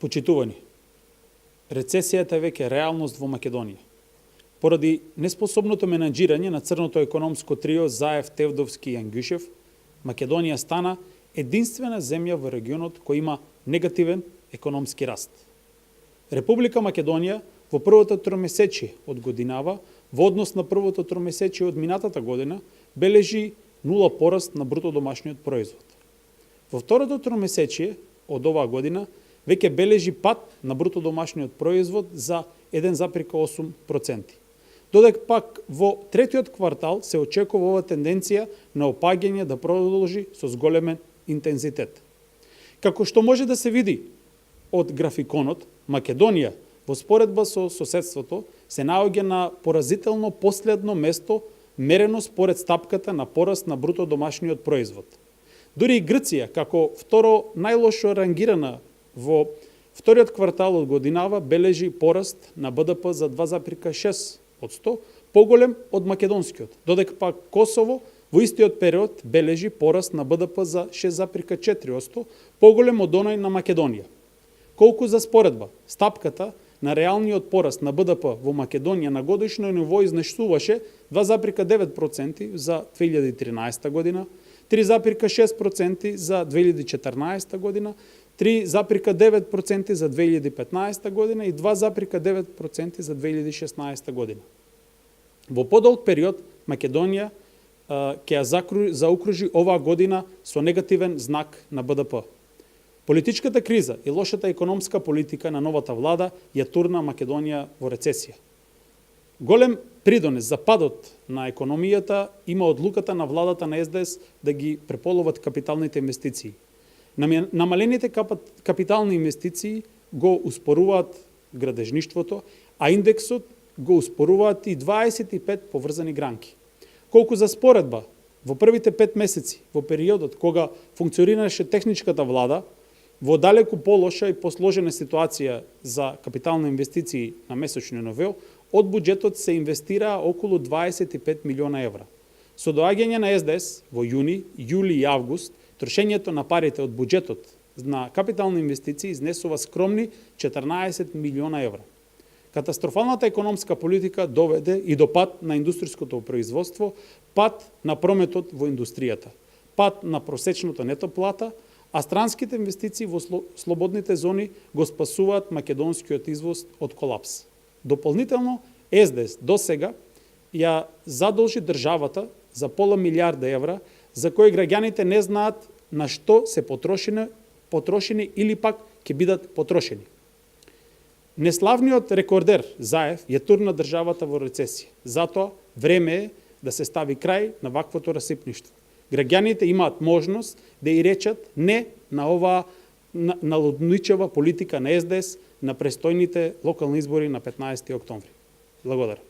Почитувани, рецесијата е веќе реалност во Македонија. Поради неспособното менаџирање на црното економско трио Заев, Тевдовски и Ангушев, Македонија стана единствена земја во регионот кој има негативен економски раст. Република Македонија во првото тромесечие од годинава, во однос на првото тромесечие од минатата година, бележи нула пораст на бруто домашниот производ. Во второто тромесечие од оваа година веќе бележи пад на бруто домашниот производ за 1,8%. Додека пак во третиот квартал се очекува ова тенденција на опаѓање да продолжи со зголемен интензитет. Како што може да се види од графиконот, Македонија во споредба со соседството се наоѓа на поразително последно место мерено според стапката на пораст на бруто домашниот производ. Дури и Грција, како второ најлошо рангирана во вториот квартал од годинава, бележи пораст на БДП за 2,6%, поголем од македонскиот, додека пак Косово во истиот период бележи пораст на БДП за 6,4%, поголем од оној на Македонија. Колку за споредба, стапката на реалниот пораст на БДП во Македонија на годишно ниво изнесуваше 2,9% за 2013 година, 3,6% за 2014 година, 3,9% за 2015 година и 2,9% за 2016 година. Во подолг период Македонија ќе ја заокружи оваа година со негативен знак на БДП. Политичката криза и лошата економска политика на новата влада ја турна Македонија во рецесија. Голем придонес за падот на економијата има одлуката на владата на СДС да ги преполоват капиталните инвестиции. Намалените капитални инвестиции го успоруваат градежништвото, а индексот го успоруваат и 25 поврзани гранки. Колку за споредба, во првите 5 месеци, во периодот кога функционираше техничката влада, во далеку полоша и посложена ситуација за капитални инвестиции на месечно ниво, од буџетот се инвестираа околу 25 милиона евра. Со доаѓање на СДС во јуни, јули и август, трошењето на парите од буџетот на капитални инвестиции изнесува скромни 14 милиона евра. Катастрофалната економска политика доведе и до пад на индустријското производство, пад на прометот во индустријата, пад на просечното нето плата, а странските инвестиции во слободните зони го спасуваат македонскиот извоз од колапс. Дополнително, СДС до сега ја задолжи државата за пола милиарда евра, за кои граѓаните не знаат на што се потрошени или пак ќе бидат потрошени. Неславниот рекордер Заев ја турна државата во рецесија. Затоа време е да се стави крај на ваквото расипништво. Граѓаните имаат можност да и речат не на оваа налудничава политика на СДС на престојните локални избори на 15 октомври. Благодарам.